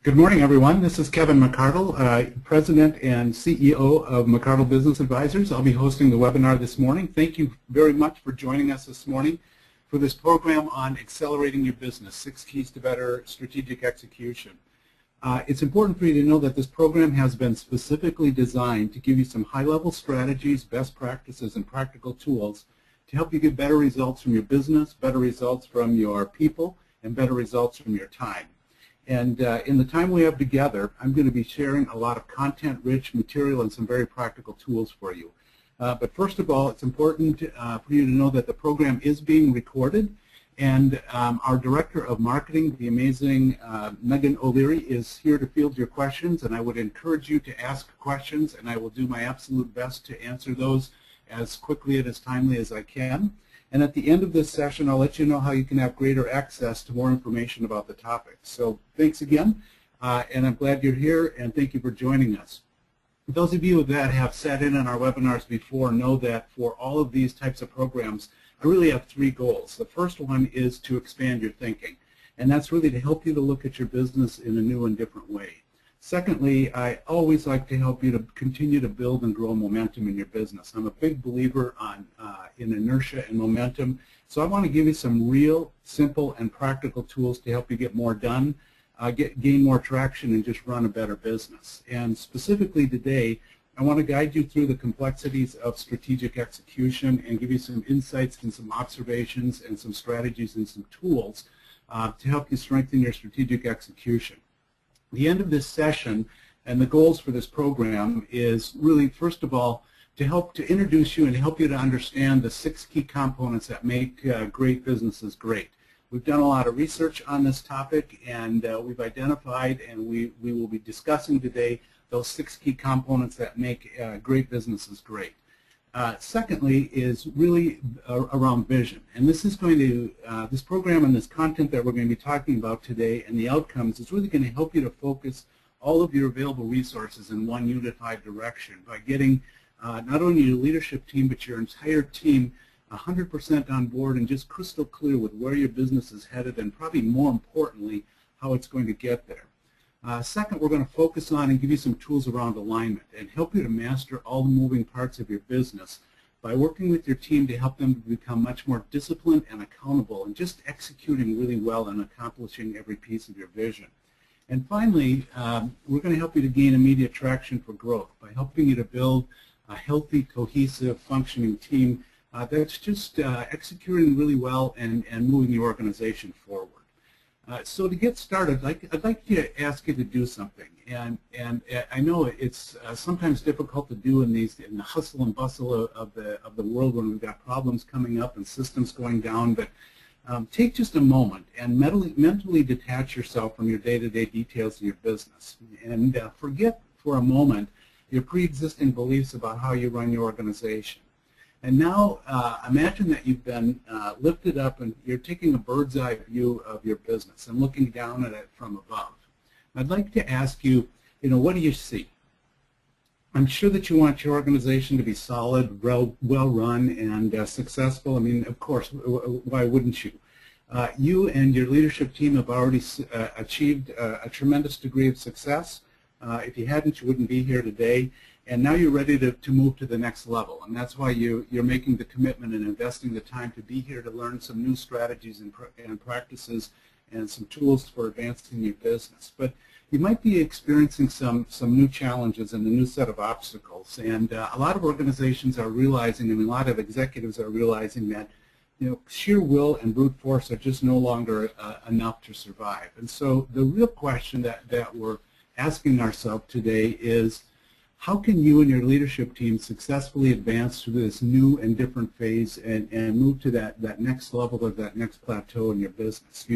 Good morning, everyone. This is Kevin McArdle, President and CEO of McArdle Business Advisors. I'll be hosting the webinar this morning. Thank you very much for joining us this morning for this program on accelerating your business, 6 keys to better strategic execution. It's important for you to know that this program has been specifically designed to give you some high-level strategies, best practices, and practical tools to help you get better results from your business, better results from your people, and better results from your time. And in the time we have together, I'm going to be sharing a lot of content-rich material and some very practical tools for you. But first of all, it's important for you to know that the program is being recorded, and our Director of Marketing, the amazing Megan O'Leary, is here to field your questions, and I would encourage you to ask questions, and I will do my absolute best to answer those as quickly and as timely as I can. And at the end of this session, I'll let you know how you can have greater access to more information about the topic. So thanks again, and I'm glad you're here, and thank you for joining us. Those of you that have sat in on our webinars before know that for all of these types of programs, I really have 3 goals. The first one is to expand your thinking, and that's really to help you to look at your business in a new and different way. Secondly, I always like to help you to continue to build and grow momentum in your business. I'm a big believer in inertia and momentum, so I want to give you some real, simple, and practical tools to help you get more done, gain more traction, and just run a better business. And specifically today, I want to guide you through the complexities of strategic execution and give you some insights and some observations and some strategies and some tools to help you strengthen your strategic execution. The end of this session and the goals for this program is really, first of all, to introduce you and help you to understand the 6 key components that make great businesses great. We've done a lot of research on this topic, and we've identified, and we will be discussing today those 6 key components that make great businesses great. Secondly is really around vision, and this is going to this program and this content that we're going to be talking about today and the outcomes is really going to help you to focus all of your available resources in one unified direction by getting not only your leadership team but your entire team 100% on board and just crystal clear with where your business is headed and probably more importantly how it's going to get there. Second, we're going to focus on and give you some tools around alignment and help you to master all the moving parts of your business by working with your team to help them become much more disciplined and accountable and just executing really well and accomplishing every piece of your vision. And finally, we're going to help you to gain immediate traction for growth by helping you to build a healthy, cohesive, functioning team that's just executing really well and moving your organization forward. So to get started, I'd like to ask you to do something, and I know it's sometimes difficult to do in the hustle and bustle of the world when we've got problems coming up and systems going down. But take just a moment and mentally detach yourself from your day-to-day details of your business, and forget for a moment your pre-existing beliefs about how you run your organization. And now imagine that you've been lifted up and you're taking a bird's eye view of your business and looking down at it from above. I'd like to ask you, what do you see? I'm sure that you want your organization to be solid, well-run, and successful. I mean, of course, why wouldn't you? You and your leadership team have already achieved a tremendous degree of success. If you hadn't, you wouldn't be here today. And now you're ready to move to the next level, and that's why you're making the commitment and investing the time to be here to learn some new strategies and practices and some tools for advancing your business. But you might be experiencing some new challenges and a new set of obstacles, and a lot of organizations are realizing, and a lot of executives are realizing that sheer will and brute force are just no longer enough to survive. And so the real question that we're asking ourselves today is, how can you and your leadership team successfully advance to this new and different phase and move to that next level or that next plateau in your business?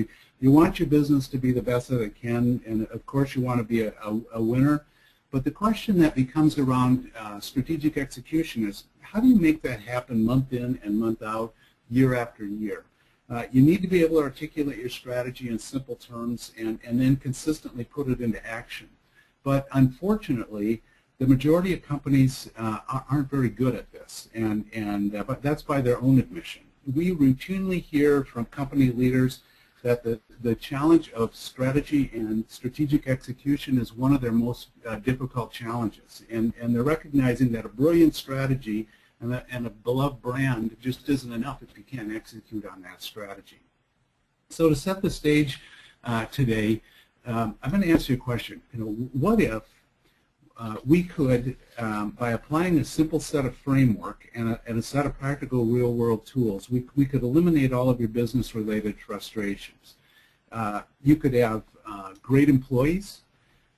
You want your business to be the best that it can, and of course you want to be a winner. But the question that becomes around strategic execution is, how do you make that happen month in and month out, year after year? You need to be able to articulate your strategy in simple terms and then consistently put it into action. But unfortunately, the majority of companies aren't very good at this, but that's by their own admission. We routinely hear from company leaders that the challenge of strategy and strategic execution is one of their most difficult challenges. And they're recognizing that a brilliant strategy and a beloved brand just isn't enough if you can't execute on that strategy. So to set the stage today, I'm going to answer your question. What if we could, by applying a simple set of framework and a set of practical real-world tools, we could eliminate all of your business-related frustrations. You could have great employees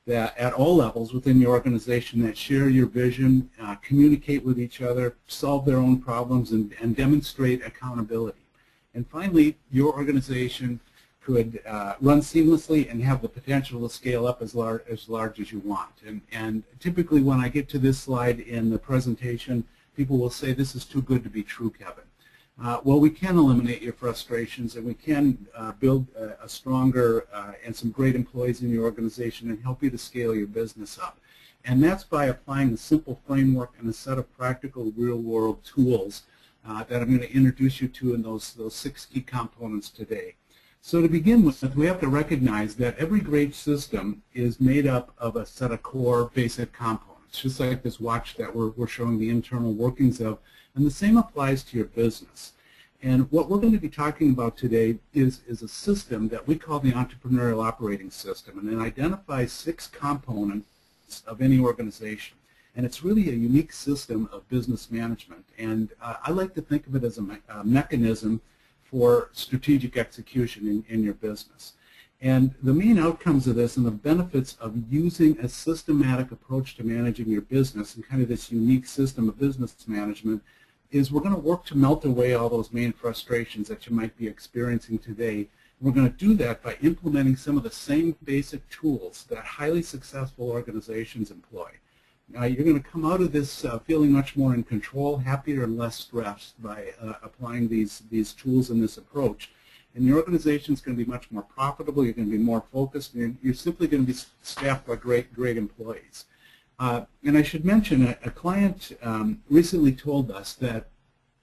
that at all levels within your organization that share your vision, communicate with each other, solve their own problems, and demonstrate accountability. And finally, your organization could run seamlessly and have the potential to scale up as large as you want. And typically when I get to this slide in the presentation, people will say, this is too good to be true, Kevin. Well, we can eliminate your frustrations, and we can build a stronger and some great employees in your organization and help you to scale your business up. And that's by applying a simple framework and a set of practical real-world tools that I'm going to introduce you to in those 6 key components today. So to begin with, we have to recognize that every great system is made up of a set of core basic components, just like this watch that we're showing the internal workings of, and the same applies to your business. And what we're going to be talking about today is a system that we call the entrepreneurial operating system, and it identifies 6 components of any organization. And it's really a unique system of business management, and I like to think of it as a mechanism for strategic execution in your business. And the main outcomes of this and the benefits of using a systematic approach to managing your business and kind of this unique system of business management is we're going to work to melt away all those main frustrations that you might be experiencing today. We're going to do that by implementing some of the same basic tools that highly successful organizations employ. You're going to come out of this feeling much more in control, happier, and less stressed by applying these tools and this approach. And your organization is going to be much more profitable. You're going to be more focused, and you're simply going to be staffed by great employees. And I should mention, a client recently told us that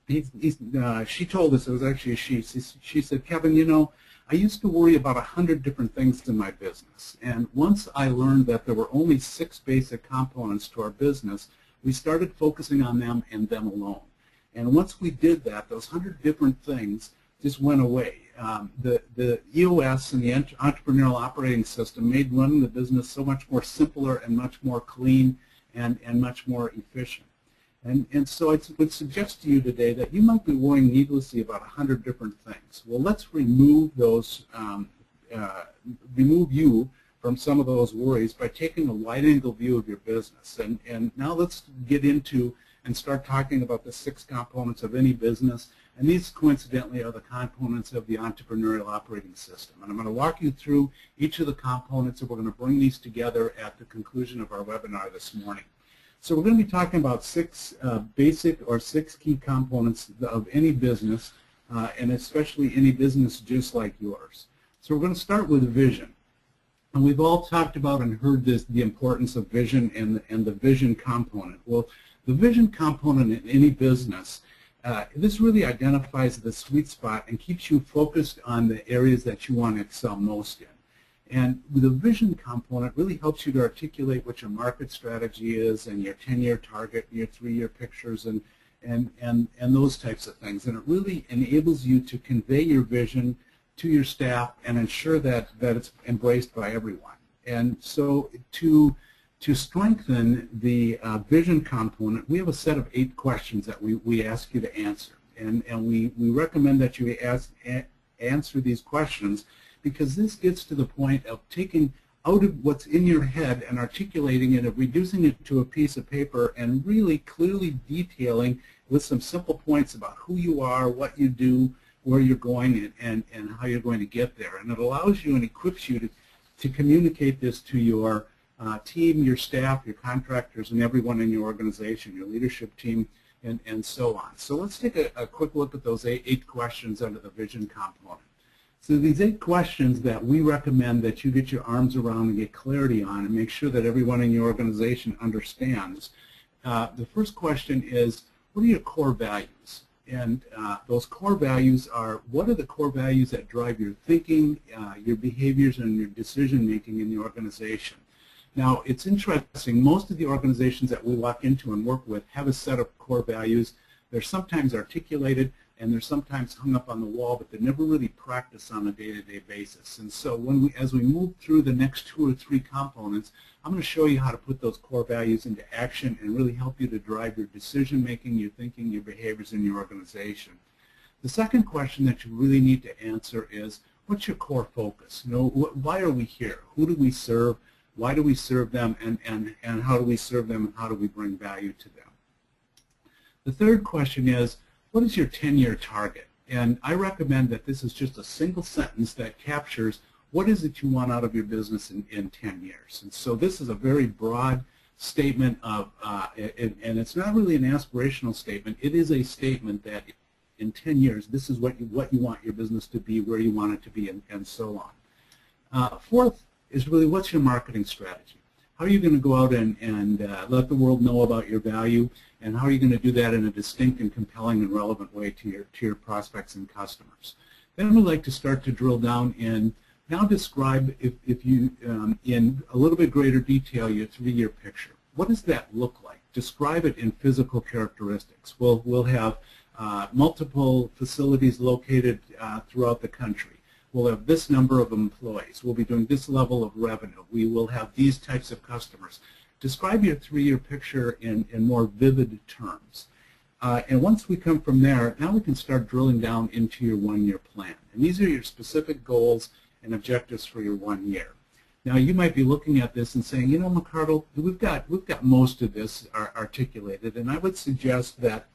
she told us, it was actually a she said, Kevin, you know, I used to worry about 100 different things in my business, and once I learned that there were only 6 basic components to our business, we started focusing on them and them alone. And once we did that, those 100 different things just went away. The EOS and the entrepreneurial operating system made running the business so much more simpler and much more clean and much more efficient. And so I would suggest to you today that you might be worrying needlessly about 100 different things. Well, let's remove those, remove you from some of those worries by taking a wide-angle view of your business. And now let's get into and start talking about the 6 components of any business. And these, coincidentally, are the components of the entrepreneurial operating system. And I'm going to walk you through each of the components, and we're going to bring these together at the conclusion of our webinar this morning. So we're going to be talking about 6 basic or 6 key components of any business, and especially any business just like yours. So we're going to start with vision. And we've all talked about and heard the importance of vision and the vision component. Well, the vision component in any business, this really identifies the sweet spot and keeps you focused on the areas that you want to excel most in. And the vision component really helps you to articulate what your market strategy is and your 10-year target, and your 3-year pictures, and those types of things. And it really enables you to convey your vision to your staff and ensure that it's embraced by everyone. And so to strengthen the vision component, we have a set of 8 questions that we ask you to answer. And we recommend that you answer these questions, because this gets to the point of taking out of what's in your head and articulating it, of reducing it to a piece of paper and really clearly detailing with some simple points about who you are, what you do, where you're going, and how you're going to get there. And it allows you and equips you to communicate this to your team, your staff, your contractors, and everyone in your organization, your leadership team, and so on. So let's take a quick look at those 8 questions under the vision component. So these 8 questions that we recommend that you get your arms around and get clarity on and make sure that everyone in your organization understands. The first question is, what are your core values? those core values are, what are the core values that drive your thinking, your behaviors, and your decision making in the organization? Now, it's interesting, most of the organizations that we walk into and work with have a set of core values. They're sometimes articulated and they're sometimes hung up on the wall, but they're never really practiced on a day-to-day basis. And so as we move through the next 2 or 3 components, I'm going to show you how to put those core values into action and really help you to drive your decision making, your thinking, your behaviors in your organization. The second question that you really need to answer is, what's your core focus? You know, why are we here? Who do we serve? Why do we serve them, and how do we serve them, and how do we bring value to them? The third question is, what is your 10-year target? And I recommend that this is just a single sentence that captures what is it you want out of your business in 10 years. And so this is a very broad statement of, and it's not really an aspirational statement. It is a statement that in 10 years, this is what you want your business to be, where you want it to be, and so on. Fourth is really, what's your marketing strategy? How are you going to go out and let the world know about your value, and how are you going to do that in a distinct and compelling and relevant way to your prospects and customers? Then we'd like to start to drill down and now describe, if you in a little bit greater detail, your 3-year picture. What does that look like? Describe it in physical characteristics. We'll have multiple facilities located throughout the country. We'll have this number of employees. We'll be doing this level of revenue. We will have these types of customers. Describe your 3-year picture in more vivid terms. And once we come from there, now we can start drilling down into your 1-year plan. And these are your specific goals and objectives for your 1 year. Now, you might be looking at this and saying, you know, McArdle, we've got most of this articulated, and I would suggest that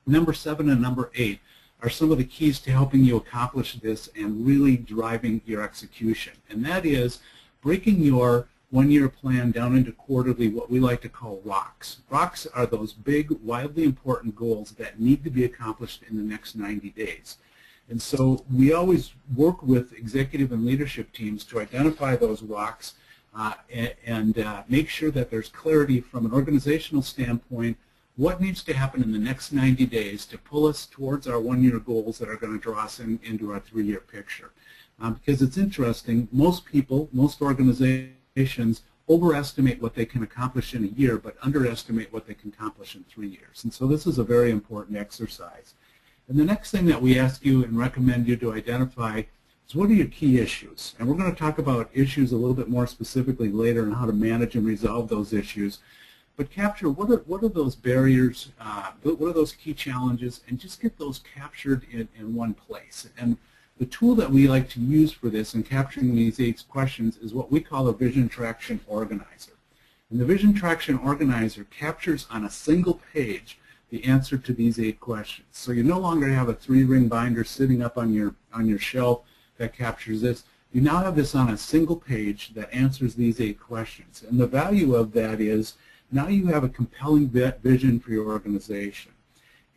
number 7 and number 8 are some of the keys to helping you accomplish this and really driving your execution. And that is breaking your 1-year plan down into quarterly, what we like to call rocks. Rocks are those big, wildly important goals that need to be accomplished in the next 90 days. And so we always work with executive and leadership teams to identify those rocks and make sure that there's clarity from an organizational standpoint. What needs to happen in the next 90 days to pull us towards our 1-year goals that are going to draw us into our 3-year picture? Because it's interesting, most people, most organizations overestimate what they can accomplish in a year, but underestimate what they can accomplish in 3 years. And so this is a very important exercise. And the next thing that we ask you and recommend you to identify is, what are your key issues? And we're going to talk about issues a little bit more specifically later and how to manage and resolve those issues. But capture what are those barriers, what are those key challenges, and just get those captured in one place. And the tool that we like to use for this in capturing these 8 questions is what we call a Vision Traction Organizer. And the Vision Traction Organizer captures on a single page the answer to these 8 questions. So you no longer have a 3-ring binder sitting up on your shelf that captures this. You now have this on a single page that answers these 8 questions. And the value of that is, now you have a compelling vision for your organization.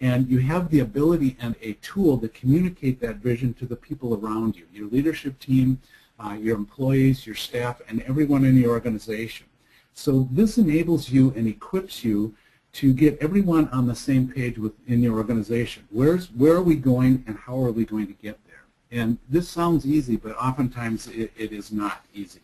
And you have the ability and a tool to communicate that vision to the people around you, your leadership team, your employees, your staff, and everyone in your organization. So this enables you and equips you to get everyone on the same page within your organization. Where are we going and how are we going to get there? And this sounds easy, but oftentimes it is not easy.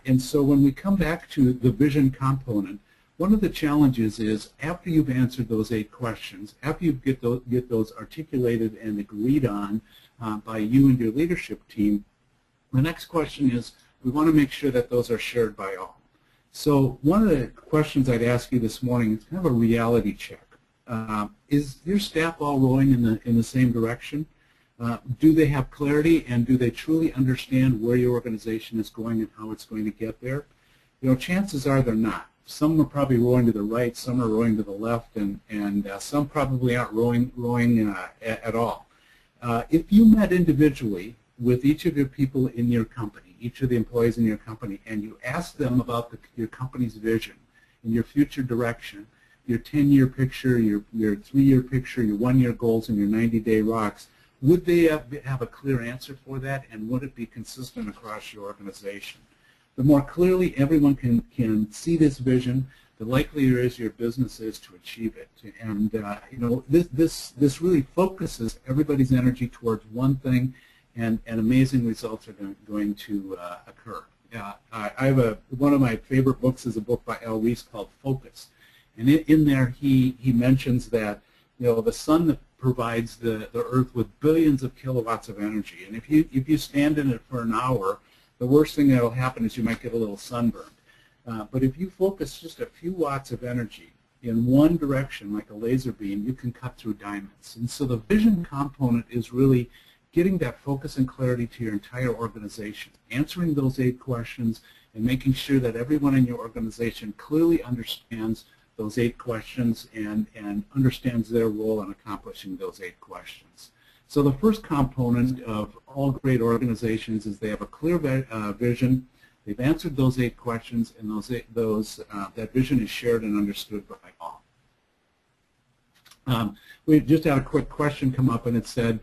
And so when we come back to the vision component, one of the challenges is, after you've answered those 8 questions, after you get those articulated and agreed on by you and your leadership team, the next question is, we want to make sure that those are shared by all. So one of the questions I'd ask you this morning is kind of a reality check. Is your staff all rowing in the same direction? Do they have clarity, and do they truly understand where your organization is going and how it's going to get there? You know, chances are they're not. Some are probably rowing to the right, some are rowing to the left, and some probably aren't rowing at all. If you met individually with each of your people in your company, each of the employees in your company, and you asked them about your company's vision and your future direction, your 10-year picture, your 3-year picture, your 1-year goals, and your 90-day rocks, would they have a clear answer for that, and would it be consistent across your organization? The more clearly everyone can see this vision, the likelier is your business is to achieve it. And this really focuses everybody's energy towards one thing, and amazing results are going to occur. I have one of my favorite books is a book by Al Reese called Focus, and in there he mentions that the sun that provides the earth with billions of kilowatts of energy, and if you stand in it for an hour, the worst thing that will happen is you might get a little sunburned. But if you focus just a few watts of energy in one direction, like a laser beam, you can cut through diamonds. And so the vision component is really getting that focus and clarity to your entire organization, answering those 8 questions, and making sure that everyone in your organization clearly understands those 8 questions and understands their role in accomplishing those 8 questions. So the first component of all great organizations is they have a clear vision. They've answered those 8 questions, and that vision is shared and understood by all. We just had a quick question come up, and it said,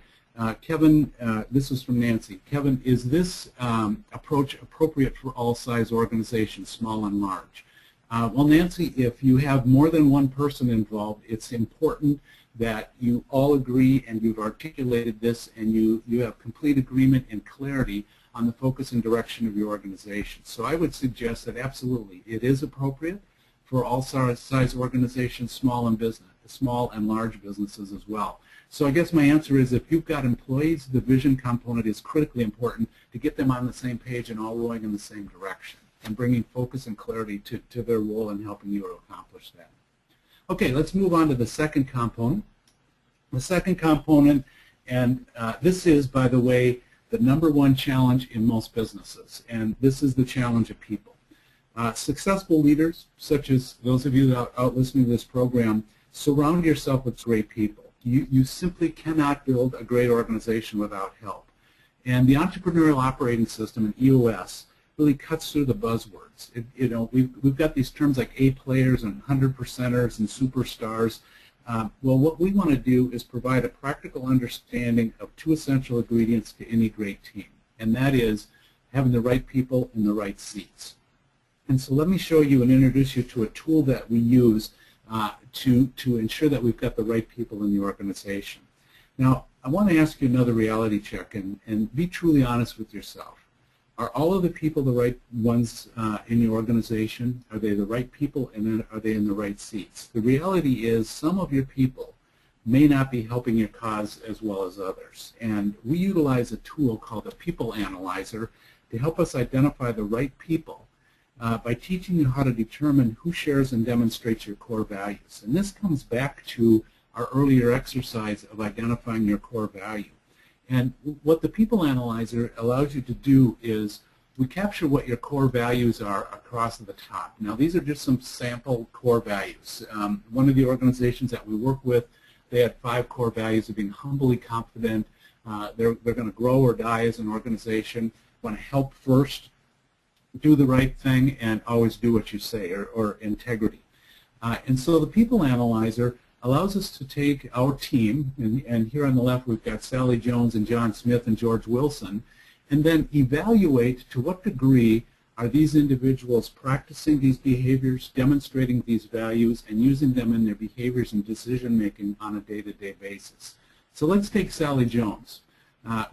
Kevin, this is from Nancy. Kevin, is this approach appropriate for all size organizations, small and large? Well, Nancy, if you have more than one person involved, it's important that you all agree and you've articulated this and you have complete agreement and clarity on the focus and direction of your organization. So I would suggest that absolutely it is appropriate for all size organizations, small and large businesses as well. So I guess my answer is if you've got employees, the vision component is critically important to get them on the same page and all rowing in the same direction and bringing focus and clarity to their role in helping you to accomplish that. Okay, let's move on to the second component. The second component, and this is, by the way, the #1 challenge in most businesses, and this is the challenge of people. Successful leaders, such as those of you that are out listening to this program, surround yourself with great people. You simply cannot build a great organization without help. And the entrepreneurial operating system, in EOS, really cuts through the buzzwords. We've got these terms like A players and 100%ers and superstars. Well, what we want to do is provide a practical understanding of 2 essential ingredients to any great team, and that is having the right people in the right seats. And so let me show you and introduce you to a tool that we use to ensure that we've got the right people in the organization. Now, I want to ask you another reality check and be truly honest with yourself. Are all of the people the right ones in your organization? Are they the right people, and are they in the right seats? The reality is some of your people may not be helping your cause as well as others. And we utilize a tool called the People Analyzer to help us identify the right people by teaching you how to determine who shares and demonstrates your core values. And this comes back to our earlier exercise of identifying your core value. And what the People Analyzer allows you to do is we capture what your core values are across the top. Now, these are just some sample core values. One of the organizations that we work with, they had 5 core values of being humbly confident. They're going to grow or die as an organization, want to help first, do the right thing, and always do what you say, or integrity. And so the People Analyzer allows us to take our team, and here on the left we've got Sally Jones and John Smith and George Wilson, and then evaluate to what degree are these individuals practicing these behaviors, demonstrating these values, and using them in their behaviors and decision-making on a day-to-day basis. So let's take Sally Jones.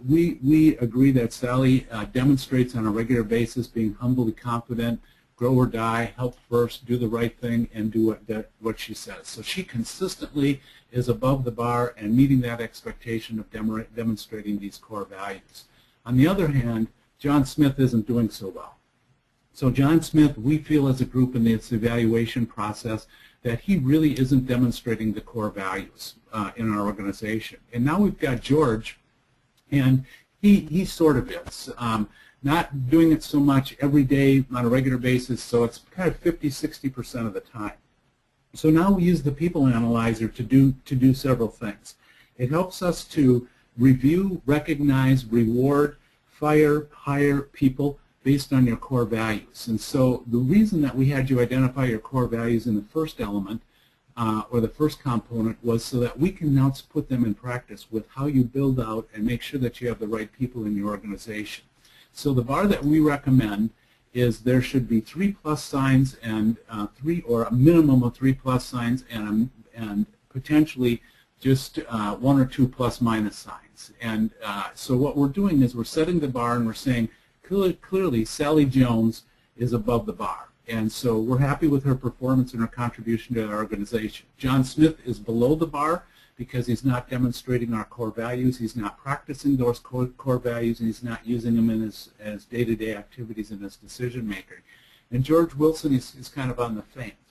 We agree that Sally demonstrates on a regular basis being humbly confident, grow or die, help first, do the right thing, and do what she says. So she consistently is above the bar and meeting that expectation of demonstrating these core values. On the other hand, John Smith isn't doing so well. So John Smith, we feel as a group in this evaluation process that he really isn't demonstrating the core values in our organization. And now we've got George, and he sort of is. Not doing it so much every day on a regular basis, so it's kind of 50–60% of the time. So now we use the People Analyzer to do several things. It helps us to review, recognize, reward, fire, hire people based on your core values. And so the reason that we had you identify your core values in the first element or the first component was so that we can now put them in practice with how you build out and make sure that you have the right people in your organization. So the bar that we recommend is there should be 3 plus signs and a minimum of 3 plus signs and potentially just 1 or 2 plus minus signs. And so what we're doing is we're setting the bar and we're saying clearly Sally Jones is above the bar. And so we're happy with her performance and her contribution to our organization. John Smith is below the bar because he's not demonstrating our core values, he's not practicing those core values, and he's not using them in as day-to-day activities in his decision making. And George Wilson is kind of on the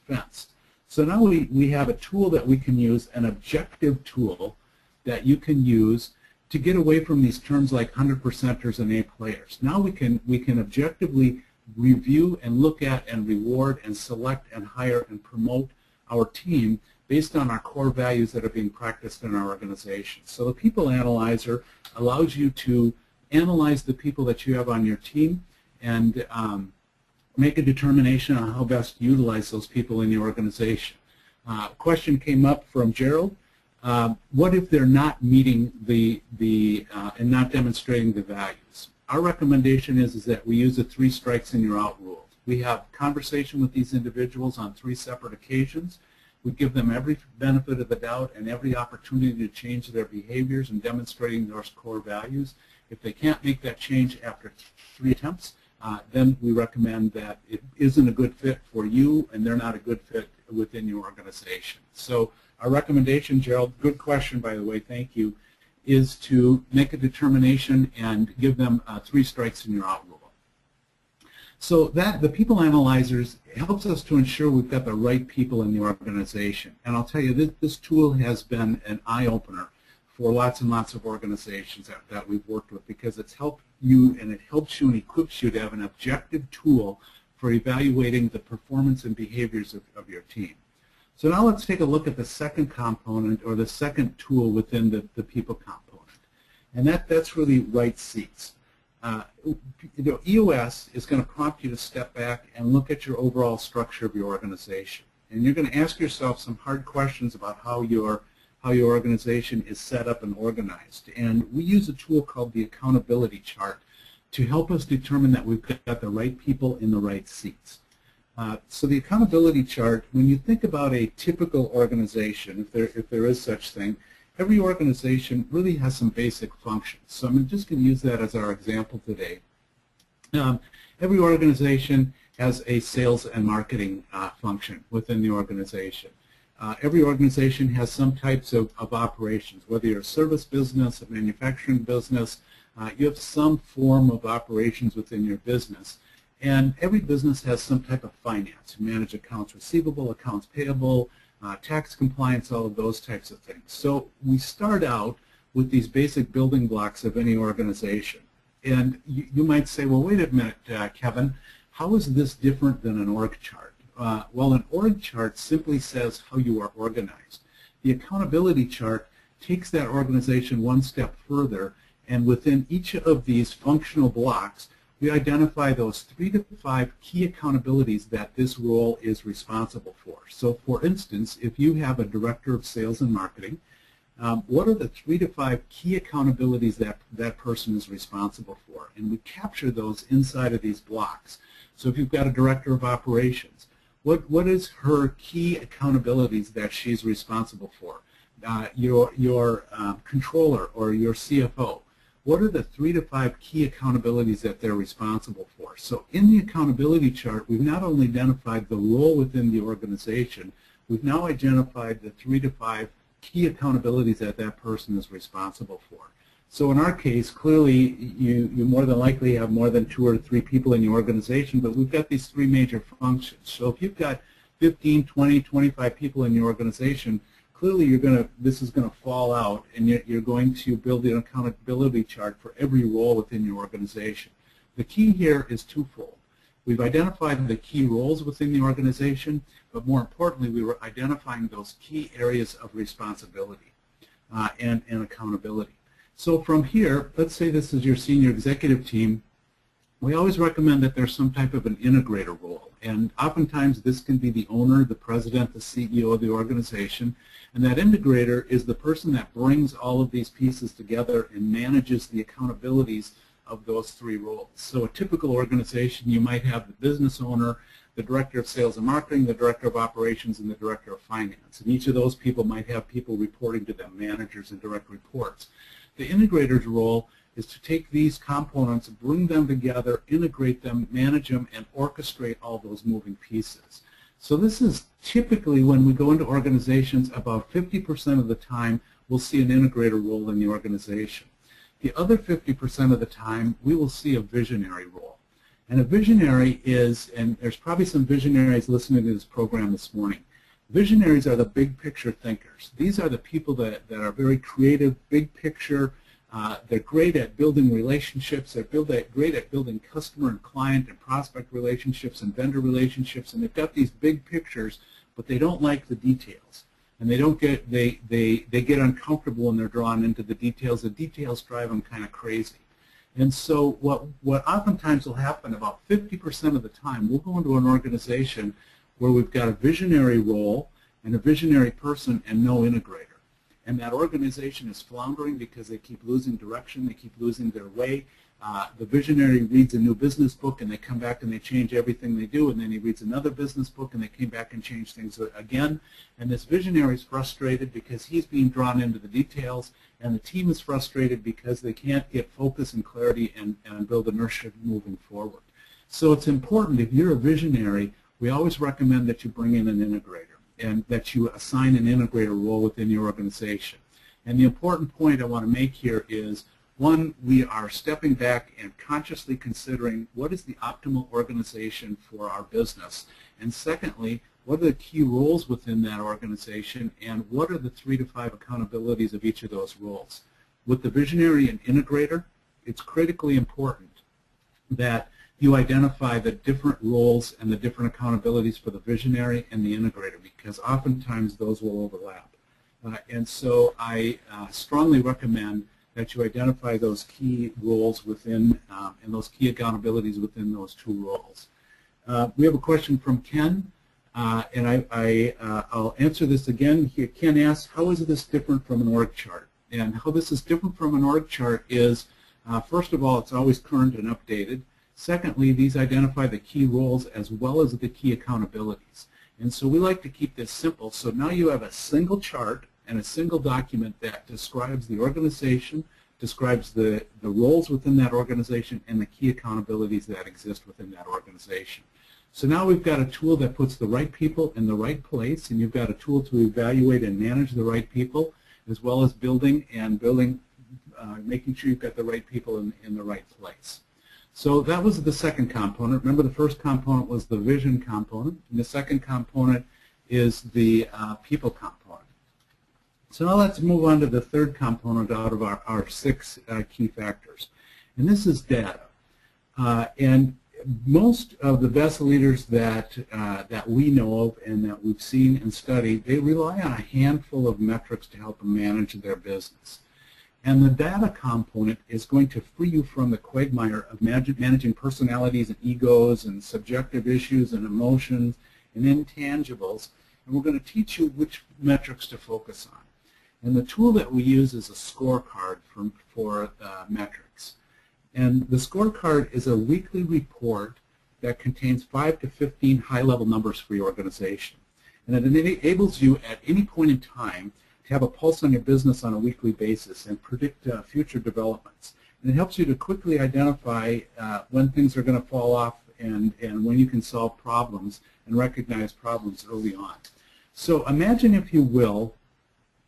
fence. So now we have a tool that we can use, an objective tool that you can use to get away from these terms like 100%ers and A players. Now we can objectively review and look at and reward and select and hire and promote our team based on our core values that are being practiced in our organization. So the People Analyzer allows you to analyze the people that you have on your team and make a determination on how best to utilize those people in your organization. A question came up from Gerald. What if they're not meeting and not demonstrating the values? Our recommendation is that we use a 3 strikes and you're out rule. We have conversation with these individuals on 3 separate occasions. We give them every benefit of the doubt and every opportunity to change their behaviors and demonstrating those core values. If they can't make that change after 3 attempts, then we recommend that it isn't a good fit for you and they're not a good fit within your organization. So our recommendation, Gerald, good question by the way, thank you, is to make a determination and give them 3 strikes and you're out rule. So that the People Analyzers helps us to ensure we've got the right people in the organization. And I'll tell you, this tool has been an eye-opener for lots and lots of organizations that we've worked with, because it's helped you and it helps you and equips you to have an objective tool for evaluating the performance and behaviors of your team. So now let's take a look at the second component, or the second tool within the people component. And that's really right seats. EOS is going to prompt you to step back and look at your overall structure of your organization. And you're going to ask yourself some hard questions about how your organization is set up and organized. And we use a tool called the accountability chart to help us determine that we've got the right people in the right seats. So the accountability chart, when you think about a typical organization, if there is such thing, every organization really has some basic functions. So I'm just going to use that as our example today. Every organization has a sales and marketing function within the organization. Every organization has some types of operations, whether you're a service business, a manufacturing business, you have some form of operations within your business. And every business has some type of finance. You manage accounts receivable, accounts payable, tax compliance, all of those types of things. So we start out with these basic building blocks of any organization. And you might say, well, wait a minute, Kevin, how is this different than an org chart? Well, an org chart simply says how you are organized. The accountability chart takes that organization one step further, and within each of these functional blocks, we identify those 3 to 5 key accountabilities that this role is responsible for. So for instance, if you have a director of sales and marketing, what are the 3 to 5 key accountabilities that person is responsible for? And we capture those inside of these blocks. So if you've got a director of operations, what is her key accountabilities that she's responsible for? Your controller or your CFO, what are the 3 to 5 key accountabilities that they're responsible for? So in the accountability chart, we've not only identified the role within the organization, we've now identified the 3 to 5 key accountabilities that that person is responsible for. So in our case, clearly you more than likely have more than 2 or 3 people in your organization, but we've got these 3 major functions. So if you've got 15, 20, 25 people in your organization, clearly this is going to fall out, and you're going to build an accountability chart for every role within your organization. The key here is twofold. We've identified the key roles within the organization, but more importantly, we were identifying those key areas of responsibility and accountability. So from here, let's say this is your senior executive team. We always recommend that there's some type of an integrator role, and oftentimes this can be the owner, the president, the CEO of the organization, and that integrator is the person that brings all of these pieces together and manages the accountabilities of those three roles. So a typical organization, you might have the business owner, the director of sales and marketing, the director of operations, and the director of finance. And each of those people might have people reporting to them, managers and direct reports. The integrator's role is to take these components, bring them together, integrate them, manage them, and orchestrate all those moving pieces. So this is typically, when we go into organizations, about 50% of the time we'll see an integrator role in the organization. The other 50% of the time we will see a visionary role. And a visionary is, and there's probably some visionaries listening to this program this morning, visionaries are the big picture thinkers. These are the people that are very creative, big picture. They're great at building relationships. They're great at building customer and client and prospect relationships and vendor relationships. And they've got these big pictures, but they don't like the details. And they don't get they get uncomfortable when they're drawn into the details. The details drive them kind of crazy. And so what oftentimes will happen, about 50% of the time, we'll go into an organization where we've got a visionary role and a visionary person and no integrator. And that organization is floundering because they keep losing direction, they keep losing their way. The visionary reads a new business book and they come back and they change everything they do, and then he reads another business book and they came back and change things again. And this visionary is frustrated because he's being drawn into the details, and the team is frustrated because they can't get focus and clarity and build inertia moving forward. So it's important, if you're a visionary, we always recommend that you bring in an integrator and that you assign an integrator role within your organization. And the important point I want to make here is, one, we are stepping back and consciously considering what is the optimal organization for our business. And secondly, what are the key roles within that organization, and what are the 3 to 5 accountabilities of each of those roles. With the visionary and integrator, it's critically important that you identify the different roles and the different accountabilities for the visionary and the integrator, because oftentimes those will overlap. And so I strongly recommend that you identify those key roles within and those key accountabilities within those two roles. We have a question from Ken, and I'll answer this again. Ken asks, how is this different from an org chart? And how this is different from an org chart is, first of all, it's always current and updated. Secondly, these identify the key roles as well as the key accountabilities. And so we like to keep this simple. So now you have a single chart and a single document that describes the organization, describes the roles within that organization, and the key accountabilities that exist within that organization. So now we've got a tool that puts the right people in the right place, and you've got a tool to evaluate and manage the right people, as well as making sure you've got the right people in the right place. So that was the second component. Remember, the first component was the vision component, and the second component is the people component. So now let's move on to the third component out of our 6 key factors, and this is data. And most of the best leaders that we know of and that we've seen and studied, they rely on a handful of metrics to help them manage their business. And the data component is going to free you from the quagmire of managing personalities and egos and subjective issues and emotions and intangibles. And we're going to teach you which metrics to focus on. And the tool that we use is a scorecard for metrics. And the scorecard is a weekly report that contains 5 to 15 high-level numbers for your organization. And it enables you at any point in time to have a pulse on your business on a weekly basis and predict future developments. And it helps you to quickly identify when things are going to fall off and when you can solve problems and recognize problems early on. So imagine, if you will,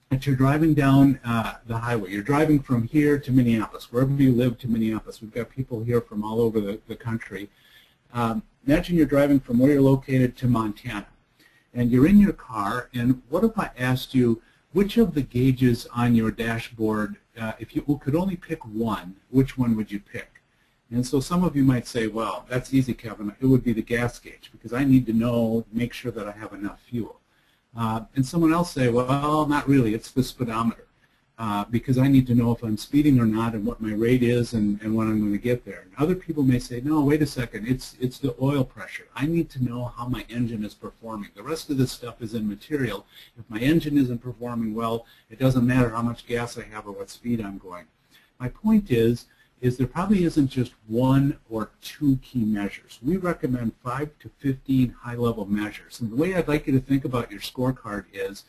that you're driving down the highway. You're driving from here to Minneapolis, wherever you live to Minneapolis. We've got people here from all over the country. Imagine you're driving from where you're located to Montana. And you're in your car, and what if I asked you, which of the gauges on your dashboard, if you could only pick one, which one would you pick? And so some of you might say, well, that's easy, Kevin. It would be the gas gauge, because I need to make sure that I have enough fuel. And someone else say, well, not really. It's the speedometer, because I need to know if I'm speeding or not and what my rate is and when I'm going to get there. And other people may say, no, wait a second. It's the oil pressure. I need to know how my engine is performing. The rest of this stuff is immaterial. If my engine isn't performing well, it doesn't matter how much gas I have or what speed I'm going. My point is, is there probably isn't just one or two key measures. We recommend 5 to 15 high-level measures. And the way I'd like you to think about your scorecard is,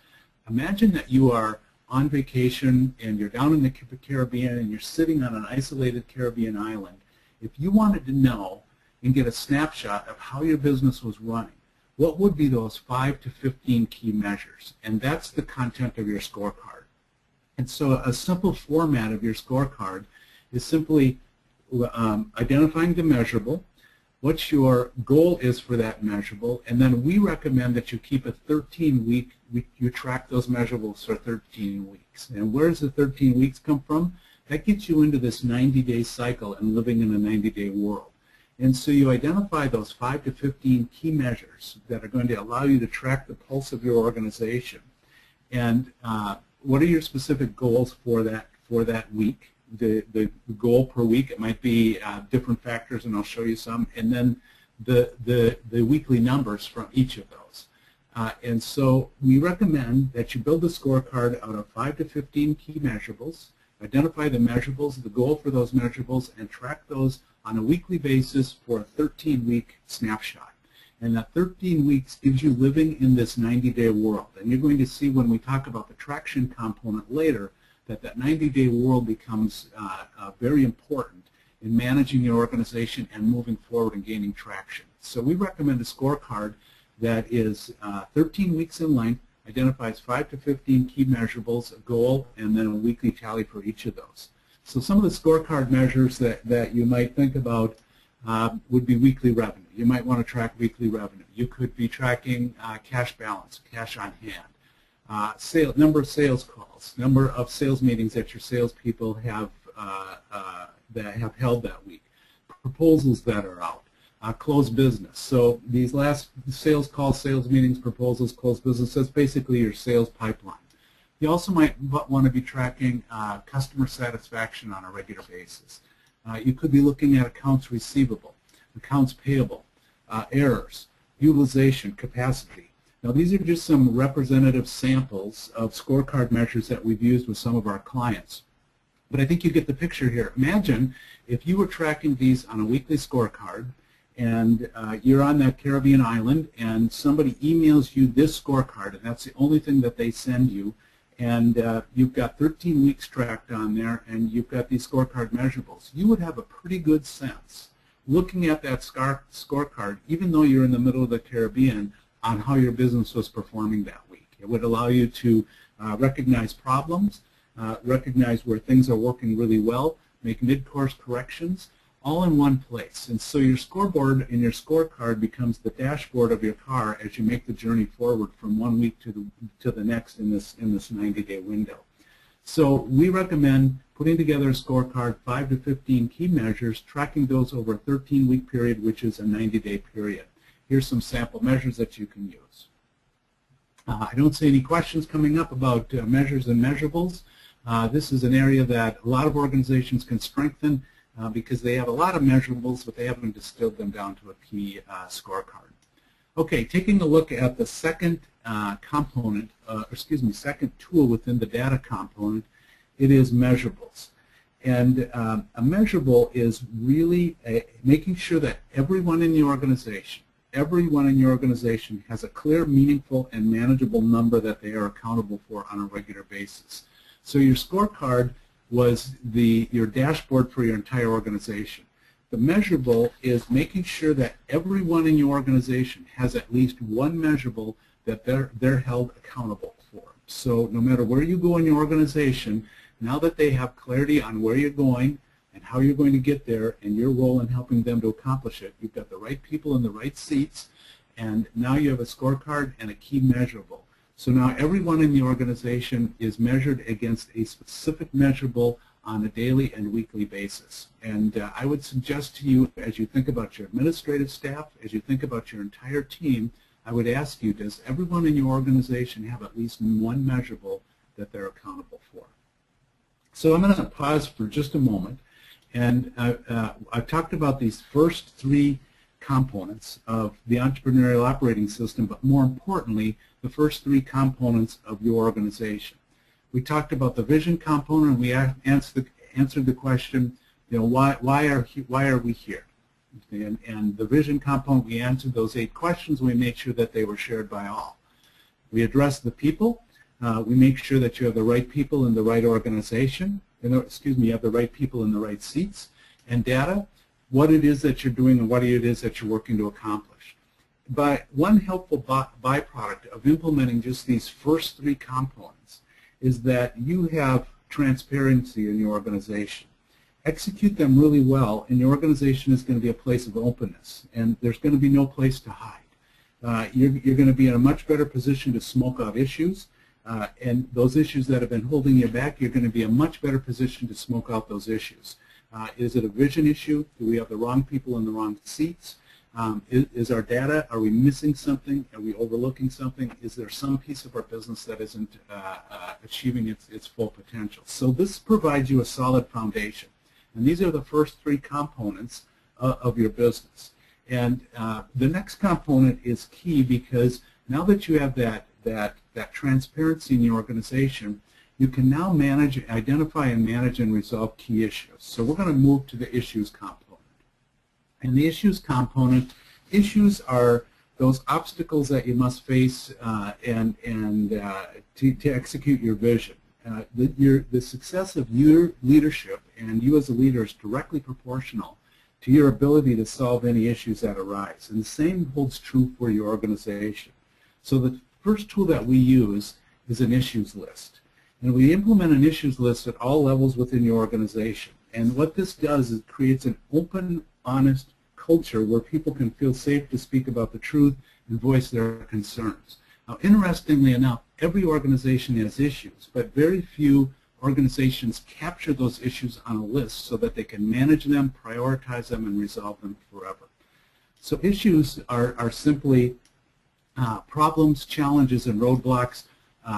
imagine that you are on vacation and you're down in the Caribbean and you're sitting on an isolated Caribbean island. If you wanted to know and get a snapshot of how your business was running, what would be those 5 to 15 key measures? And that's the content of your scorecard. And so a simple format of your scorecard is simply identifying the measurable, what your goal is for that measurable, and then we recommend that you keep a 13-week, you track those measurables for 13 weeks. And where does the 13 weeks come from? That gets you into this 90-day cycle and living in a 90-day world. And so you identify those 5 to 15 key measures that are going to allow you to track the pulse of your organization. And what are your specific goals for that week? The goal per week, it might be different factors, and I'll show you some, and then the weekly numbers from each of those. And so we recommend that you build a scorecard out of 5 to 15 key measurables, identify the measurables, the goal for those measurables, and track those on a weekly basis for a 13-week snapshot. And that 13 weeks gives you living in this 90-day world. And you're going to see when we talk about the traction component later that 90-day world becomes very important in managing your organization and moving forward and gaining traction. So we recommend a scorecard that is 13 weeks in length, identifies 5 to 15 key measurables, a goal, and then a weekly tally for each of those. So some of the scorecard measures that you might think about would be weekly revenue. You might want to track weekly revenue. You could be tracking cash balance, cash on hand, number of sales calls, number of sales meetings that your salespeople have held that week, proposals that are out, closed business. So these last sales calls, sales meetings, proposals, closed business, that's basically your sales pipeline. You also might want to be tracking customer satisfaction on a regular basis. You could be looking at accounts receivable, accounts payable, errors, utilization, capacity. Now these are just some representative samples of scorecard measures that we've used with some of our clients. But I think you get the picture here. Imagine if you were tracking these on a weekly scorecard and you're on that Caribbean island and somebody emails you this scorecard and that's the only thing that they send you, and you've got 13 weeks tracked on there and you've got these scorecard measurables. You would have a pretty good sense looking at that scorecard, even though you're in the middle of the Caribbean, on how your business was performing that week. It would allow you to recognize problems, recognize where things are working really well, make mid-course corrections, all in one place. And so your scoreboard and your scorecard becomes the dashboard of your car as you make the journey forward from one week to the next in this 90-day window. So we recommend putting together a scorecard, 5 to 15 key measures, tracking those over a 13-week period, which is a 90-day period. Here's some sample measures that you can use. I don't see any questions coming up about measures and measurables. This is an area that a lot of organizations can strengthen because they have a lot of measurables, but they haven't distilled them down to a key scorecard. Okay, taking a look at the second component, second tool within the data component, it is measurables. And a measurable is really making sure that everyone in the organization has a clear, meaningful, and manageable number that they are accountable for on a regular basis. So your scorecard was your dashboard for your entire organization. The measurable is making sure that everyone in your organization has at least one measurable that they're held accountable for. So no matter where you go in your organization, now that they have clarity on where you're going and how you're going to get there and your role in helping them to accomplish it, you've got the right people in the right seats, and now you have a scorecard and a key measurable. So now everyone in the organization is measured against a specific measurable on a daily and weekly basis. And I would suggest to you, as you think about your administrative staff, as you think about your entire team, I would ask you, does everyone in your organization have at least one measurable that they're accountable for? So I'm going to pause for just a moment. And I've talked about these first three components of the entrepreneurial operating system, but more importantly, the first three components of your organization. We talked about the vision component, and we answered the question, why are we here? And the vision component, we answered those 8 questions. We made sure that they were shared by all. We addressed the people. We make sure that you have the right people in the right organization. You have the right people in the right seats. And data, what it is that you're doing and what it is that you're working to accomplish. But one helpful byproduct of implementing just these first 3 components is that you have transparency in your organization. Execute them really well, and your organization is going to be a place of openness, and there's going to be no place to hide. You're going to be in a much better position to smoke out issues, and those issues that have been holding you back, you're going to be in a much better position to smoke out those issues. Is it a vision issue? Do we have the wrong people in the wrong seats? Is our data, are we missing something? Are we overlooking something? Is there some piece of our business that isn't achieving its full potential? So this provides you a solid foundation. And these are the first 3 components of your business. And the next component is key because now that you have that transparency in your organization, you can now identify and manage and resolve key issues. So we're going to move to the issues component. And the issues component, issues are those obstacles that you must face to execute your vision. The success of your leadership and you as a leader is directly proportional to your ability to solve any issues that arise. And the same holds true for your organization. So the first tool that we use is an issues list. And we implement an issues list at all levels within your organization. And what this does is it creates an open, honest culture where people can feel safe to speak about the truth and voice their concerns. Now, interestingly enough, every organization has issues, but very few organizations capture those issues on a list so that they can manage them, prioritize them, and resolve them forever. So issues are simply problems, challenges, and roadblocks,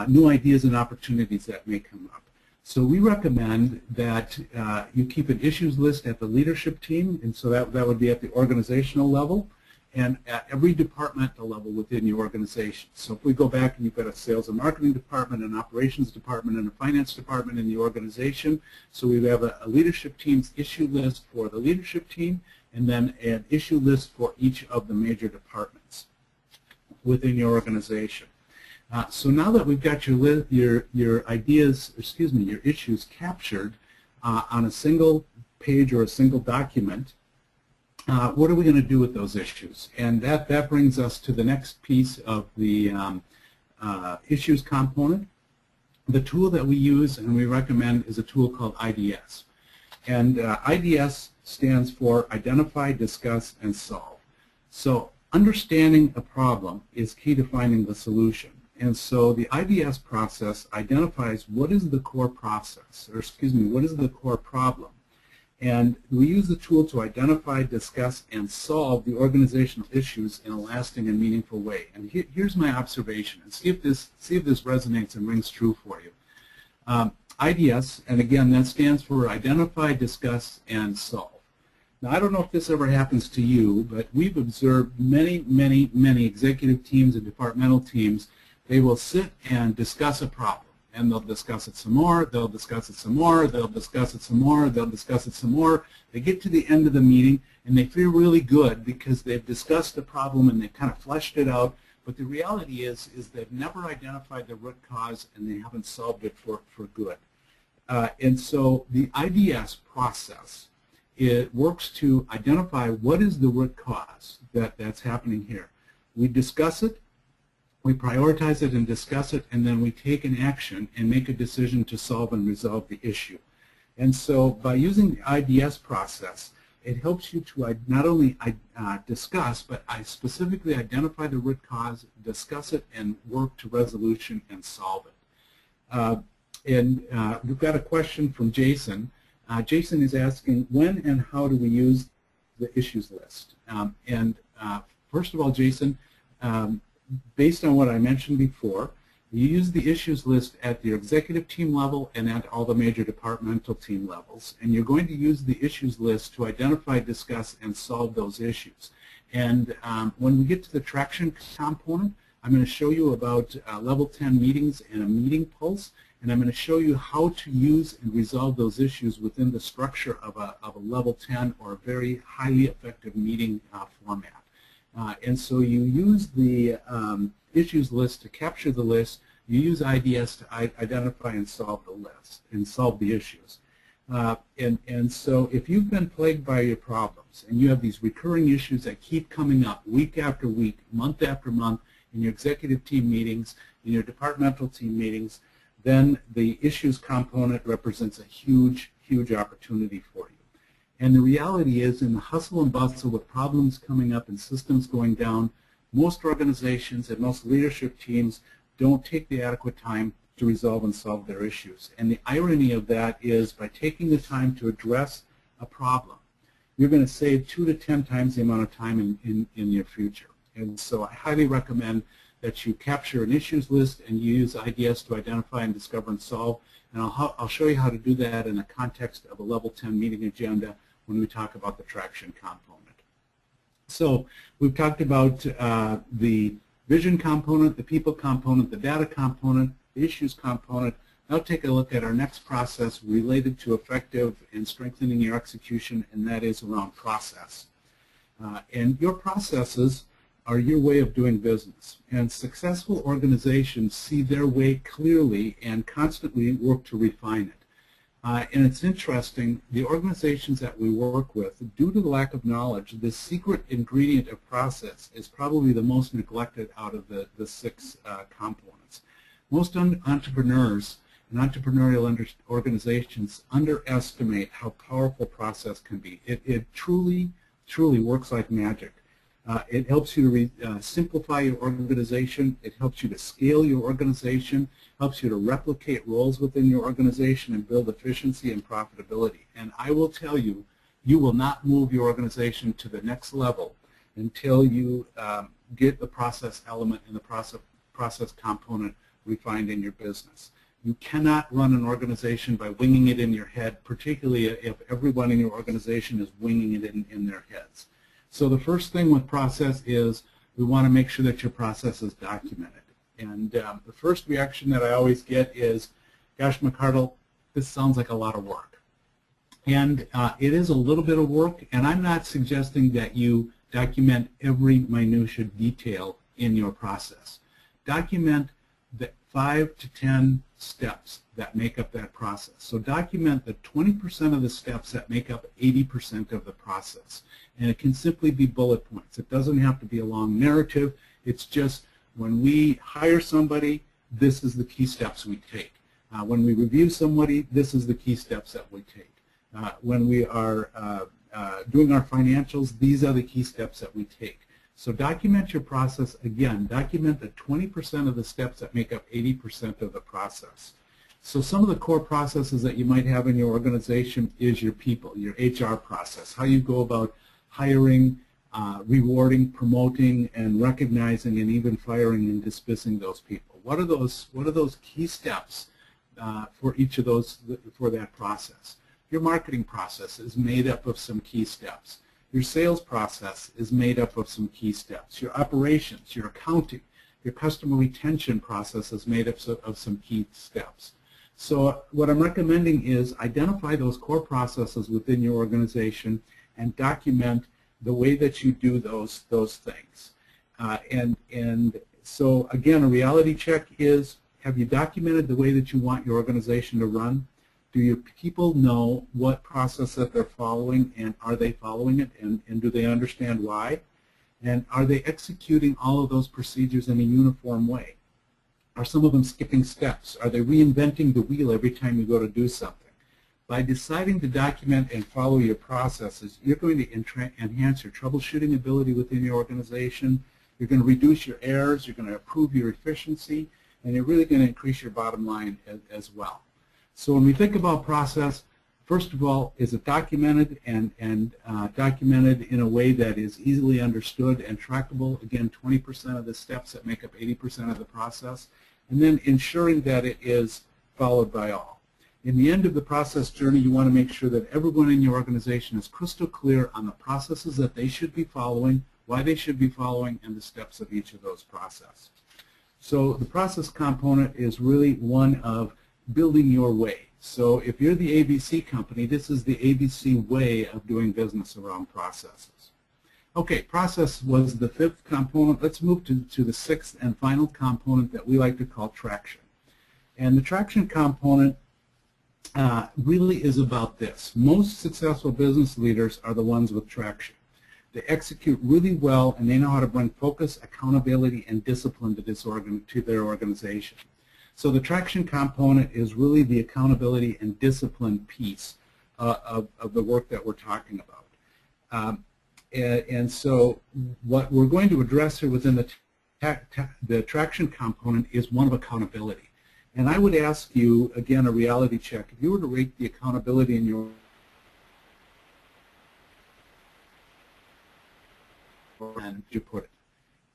new ideas and opportunities that may come up. So we recommend that you keep an issues list at the leadership team, and so that would be at the organizational level, and at every departmental level within your organization. So if we go back and you've got a sales and marketing department, an operations department, and a finance department in the organization, so we have a leadership team's issue list for the leadership team, and then an issue list for each of the major departments within your organization. So now that we've got your ideas, your issues captured on a single page or a single document, what are we going to do with those issues? And that brings us to the next piece of the issues component. The tool that we use and we recommend is a tool called IDS. And IDS stands for Identify, Discuss, and Solve. So understanding a problem is key to finding the solution. And so the IDS process identifies what is the core process, or what is the core problem. And we use the tool to identify, discuss, and solve the organizational issues in a lasting and meaningful way. And here's my observation, and see if this resonates and rings true for you. IDS, and again, that stands for Identify, Discuss, and Solve. Now, I don't know if this ever happens to you, but we've observed many, many, many executive teams and departmental teams. They will sit and discuss a problem, and they'll discuss it some more, they'll discuss it some more, they'll discuss it some more, they'll discuss it some more. They get to the end of the meeting, and they feel really good because they've discussed the problem and they've kind of fleshed it out, but the reality is they've never identified the root cause and they haven't solved it for good. And so the IDS process, it works to identify what is the root cause that's happening here. We discuss it, we prioritize it and discuss it, and then we take an action and make a decision to solve and resolve the issue. And so by using the IDS process, it helps you to not only discuss, but I specifically identify the root cause, discuss it, and work to resolution and solve it. We've got a question from Jason. Jason is asking, when and how do we use the issues list? First of all, Jason, based on what I mentioned before, you use the issues list at the executive team level and at all the major departmental team levels. And you're going to use the issues list to identify, discuss, and solve those issues. And when we get to the traction component, I'm going to show you about level 10 meetings and a meeting pulse. and I'm going to show you how to use and resolve those issues within the structure of a level 10 or a very highly effective meeting format. And so you use the issues list to capture the list. You use IDS to identify and solve the list and solve the issues. And so if you've been plagued by your problems and you have these recurring issues that keep coming up week after week, month after month in your executive team meetings, in your departmental team meetings, then the issues component represents a huge, huge opportunity for you. And the reality is, in the hustle and bustle with problems coming up and systems going down, most organizations and most leadership teams don't take the adequate time to resolve and solve their issues. And the irony of that is, by taking the time to address a problem, you're going to save 2 to 10 times the amount of time in your future. And so I highly recommend that you capture an issues list and you use IDS to identify and discover and solve. And I'll show you how to do that in the context of a level 10 meeting agenda when we talk about the traction component. So we've talked about the vision component, the people component, the data component, the issues component. Now take a look at our next process related to effective and strengthening your execution, and that is around process. And your processes are your way of doing business. And successful organizations see their way clearly and constantly work to refine it. And it's interesting, the organizations that we work with, due to the lack of knowledge, the secret ingredient of process is probably the most neglected out of the 6 components. Most entrepreneurs and entrepreneurial organizations underestimate how powerful process can be. It truly, truly works like magic. It helps you to simplify your organization. It helps you to scale your organization, helps you to replicate roles within your organization and build efficiency and profitability. And I will tell you, you will not move your organization to the next level until you get the process element and the process component refined in your business. You cannot run an organization by winging it in your head, particularly if everyone in your organization is winging it in their heads. So the first thing with process is we want to make sure that your process is documented. And the first reaction that I always get is, gosh, McArdle, this sounds like a lot of work. And it is a little bit of work, and I'm not suggesting that you document every minutia detail in your process. Document the 5 to 10 steps that make up that process. So document the 20% of the steps that make up 80% of the process. And it can simply be bullet points. It doesn't have to be a long narrative. It's just, when we hire somebody, this is the key steps we take. When we review somebody, this is the key steps that we take. When we are doing our financials, these are the key steps that we take. So document your process. Again, document the 20% of the steps that make up 80% of the process. So some of the core processes that you might have in your organization is your people, your HR process, how you go about hiring, rewarding, promoting, and recognizing, and even firing and dismissing those people. What are those key steps for each of those, for that process? Your marketing process is made up of some key steps. Your sales process is made up of some key steps. Your operations, your accounting, your customer retention process is made up of some key steps. So what I'm recommending is identify those core processes within your organization and document the way that you do those things. And so again, a reality check is, have you documented the way that you want your organization to run? Do your people know what process that they're following, and are they following it, and do they understand why? And are they executing all of those procedures in a uniform way? Are some of them skipping steps? Are they reinventing the wheel every time you go to do something? By deciding to document and follow your processes, you're going to enhance your troubleshooting ability within your organization. You're going to reduce your errors. You're going to improve your efficiency, and you're really going to increase your bottom line as well. So when we think about process, first of all, is it documented and documented in a way that is easily understood and trackable? Again, 20% of the steps that make up 80% of the process. And then ensuring that it is followed by all. In the end of the process journey, you want to make sure that everyone in your organization is crystal clear on the processes that they should be following, why they should be following, and the steps of each of those processes. So the process component is really one of building your way. So if you're the ABC company, this is the ABC way of doing business around processes. Okay, process was the fifth component. Let's move to the sixth and final component that we like to call traction. And the traction component really is about this. Most successful business leaders are the ones with traction. They execute really well, and they know how to bring focus, accountability, and discipline to their organization. So the traction component is really the accountability and discipline piece of the work that we're talking about. And so what we're going to address here within the traction component is one of accountability. And I would ask you, again, a reality check. If you were to rate the accountability in your and you put it.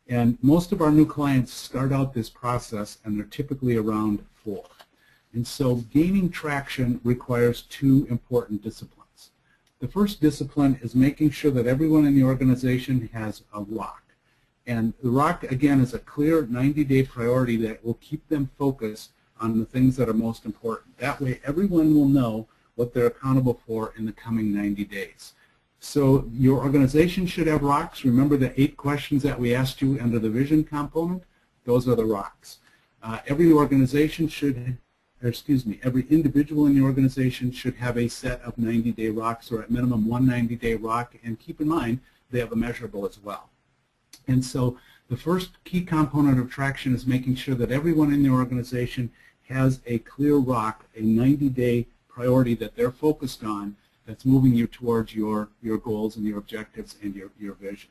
And most of our new clients start out this process, and they're typically around 4. And so gaining traction requires 2 important disciplines. The first discipline is making sure that everyone in the organization has a rock. And the rock, again, is a clear 90-day priority that will keep them focused on the things that are most important. That way, everyone will know what they're accountable for in the coming 90 days. So your organization should have rocks. Remember the 8 questions that we asked you under the vision component? Those are the rocks. Every organization should, every individual in the organization should have a set of 90-day rocks, or at minimum 1 90-day rock, and keep in mind they have a measurable as well. And so the first key component of traction is making sure that everyone in the organization has a clear rock, a 90-day priority that they're focused on, that's moving you towards your goals and your objectives and your vision.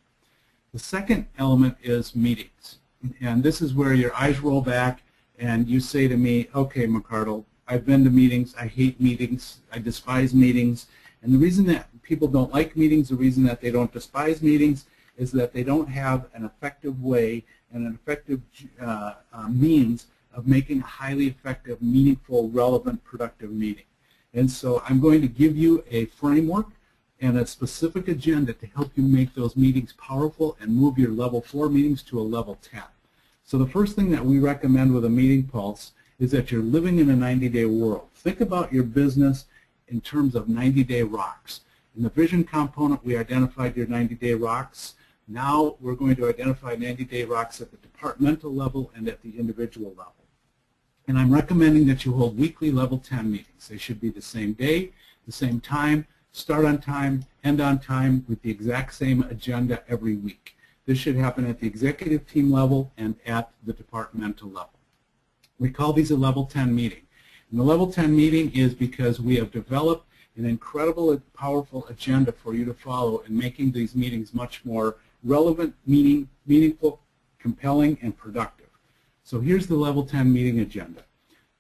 The second element is meetings. And this is where your eyes roll back and you say to me, okay, McArdle, I've been to meetings, I hate meetings, I despise meetings. And the reason that people don't like meetings, the reason that they don't despise meetings, is that they don't have an effective way and an effective means of making a highly effective, meaningful, relevant, productive meeting. And so I'm going to give you a framework and a specific agenda to help you make those meetings powerful and move your level 4 meetings to a level 10. So the first thing that we recommend with a meeting pulse is that you're living in a 90-day world. Think about your business in terms of 90-day rocks. In the vision component, we identified your 90-day rocks. Now we're going to identify 90-day rocks at the departmental level and at the individual level. And I'm recommending that you hold weekly level 10 meetings. They should be the same day, the same time, start on time, end on time, with the exact same agenda every week. This should happen at the executive team level and at the departmental level. We call these a level 10 meeting. And the level 10 meeting is because we have developed an incredible and powerful agenda for you to follow in making these meetings much more relevant, meaningful, compelling, and productive. So here's the level 10 meeting agenda.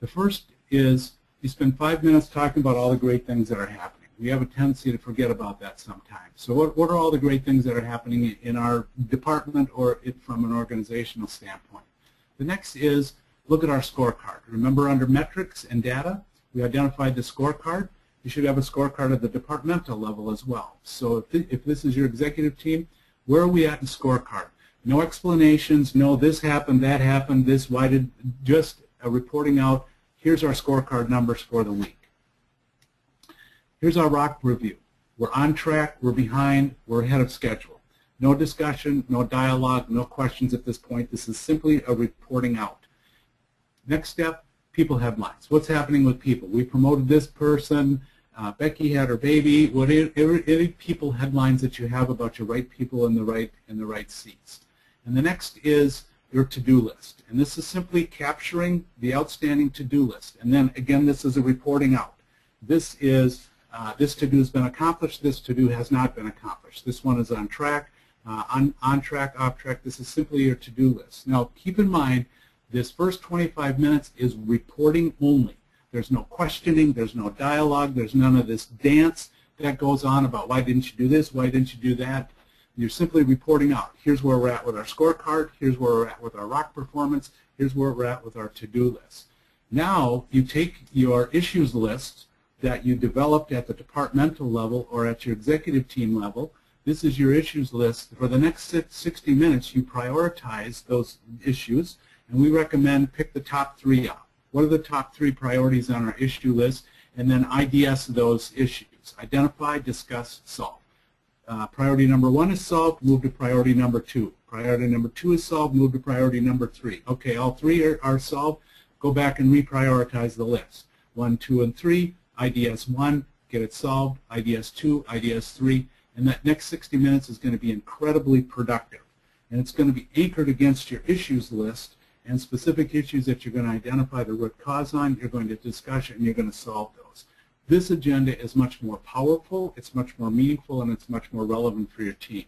The first is you spend 5 minutes talking about all the great things that are happening. We have a tendency to forget about that sometimes. So what are all the great things that are happening in our department or from an organizational standpoint? The next is look at our scorecard. Remember, under metrics and data, we identified the scorecard. You should have a scorecard at the departmental level as well. So if this is your executive team, where are we at in scorecard? No explanations, no this happened, that happened, this, why did, just reporting out, here's our scorecard numbers for the week. Here's our rock review. We're on track, we're behind, we're ahead of schedule. No discussion, no dialogue, no questions at this point. This is simply a reporting out. Next step, people headlines. What's happening with people? We promoted this person, Becky had her baby, any people headlines that you have about your right people in the right seats. And the next is your to-do list. And this is simply capturing the outstanding to-do list. And then, again, this is a reporting out. This is, this to-do has been accomplished, this to-do has not been accomplished. This one is on track, on track, off track. This is simply your to-do list. Now, keep in mind, this first 25 minutes is reporting only. There's no questioning, there's no dialogue, there's none of this dance that goes on about why didn't you do this, why didn't you do that. You're simply reporting out. Here's where we're at with our scorecard. Here's where we're at with our rock performance. Here's where we're at with our to-do list. Now you take your issues list that you developed at the departmental level or at your executive team level. This is your issues list. For the next 60 minutes, you prioritize those issues, and we recommend pick the top 3 out. what are the top 3 priorities on our issue list, and then IDS those issues. Identify, discuss, solve. Priority number 1 is solved, move to priority number 2. Priority number 2 is solved, move to priority number 3. Okay, all 3 are solved, go back and reprioritize the list. 1, 2, and 3, IDS 1, get it solved, IDS 2, IDS 3, and that next 60 minutes is going to be incredibly productive. And it's going to be anchored against your issues list and specific issues that you're going to identify the root cause on, you're going to discuss it, and you're going to solve those. This agenda is much more powerful, it's much more meaningful, and it's much more relevant for your team.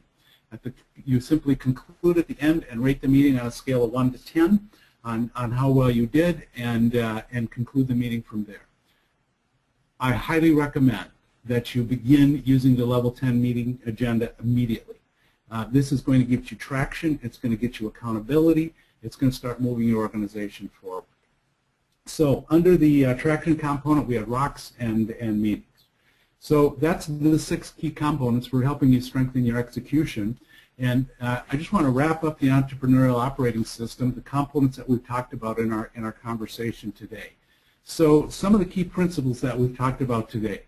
You simply conclude at the end and rate the meeting on a scale of 1 to 10 on how well you did, and conclude the meeting from there. I highly recommend that you begin using the level 10 meeting agenda immediately. This is going to get you traction, it's going to get you accountability, it's going to start moving your organization forward. So under the traction component, we have rocks and meetings. So that's the 6 key components for helping you strengthen your execution. And I just want to wrap up the entrepreneurial operating system, the components that we've talked about in our conversation today. So some of the key principles that we've talked about today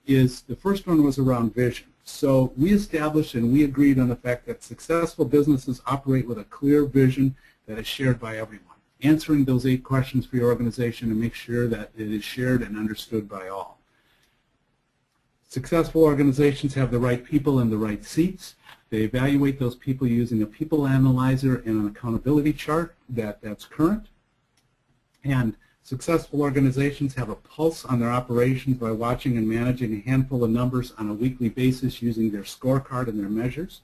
is the first one was around vision. So we established and we agreed on the fact that successful businesses operate with a clear vision that is shared by everyone. Answering those 8 questions for your organization and make sure that it is shared and understood by all. Successful organizations have the right people in the right seats. They evaluate those people using a people analyzer and an accountability chart that's current. And successful organizations have a pulse on their operations by watching and managing a handful of numbers on a weekly basis using their scorecard and their measures.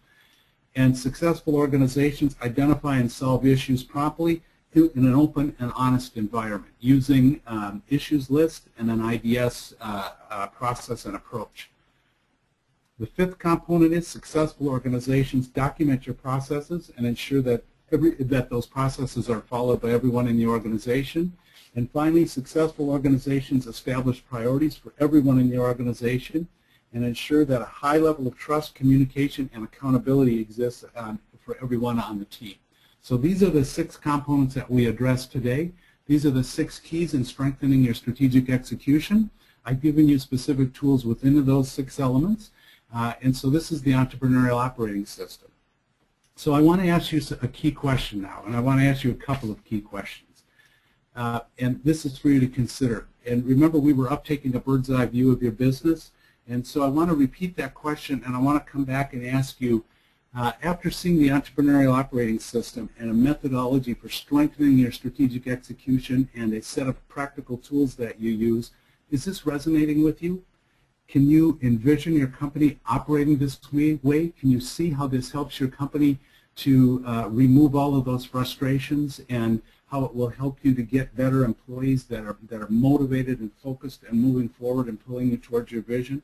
And successful organizations identify and solve issues promptly in an open and honest environment using issues list and an IDS process and approach. The 5th component is successful organizations document your processes and ensure that those processes are followed by everyone in the organization. And finally, successful organizations establish priorities for everyone in the organization and ensure that a high level of trust, communication, and accountability exists for everyone on the team. So these are the 6 components that we addressed today. These are the 6 keys in strengthening your strategic execution. I've given you specific tools within those 6 elements. And so this is the entrepreneurial operating system. So I want to ask you a key question now, and I want to ask you a couple of key questions. And this is for you to consider. And remember, we were up taking a bird's eye view of your business. And so I want to repeat that question, and I want to come back and ask you, after seeing the entrepreneurial operating system and a methodology for strengthening your strategic execution and a set of practical tools that you use, is this resonating with you? Can you envision your company operating this way? Can you see how this helps your company to remove all of those frustrations and how it will help you to get better employees that are motivated and focused and moving forward and pulling you towards your vision?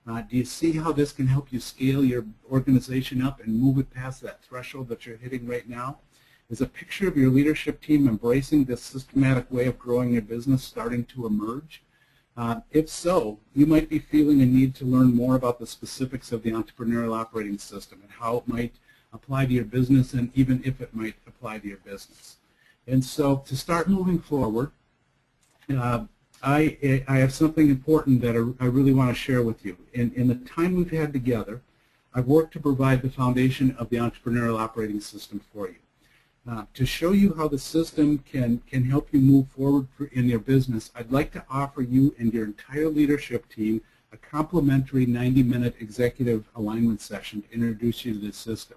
Do you see how this can help you scale your organization up and move it past that threshold that you're hitting right now? Is a picture of your leadership team embracing this systematic way of growing your business starting to emerge? If so, you might be feeling a need to learn more about the specifics of the entrepreneurial operating system and how it might apply to your business and even if it might apply to your business. And so to start moving forward, I have something important that I really want to share with you. In the time we've had together, I've worked to provide the foundation of the entrepreneurial operating system for you. To show you how the system can help you move forward in your business, I'd like to offer you and your entire leadership team a complimentary 90-minute executive alignment session to introduce you to this system.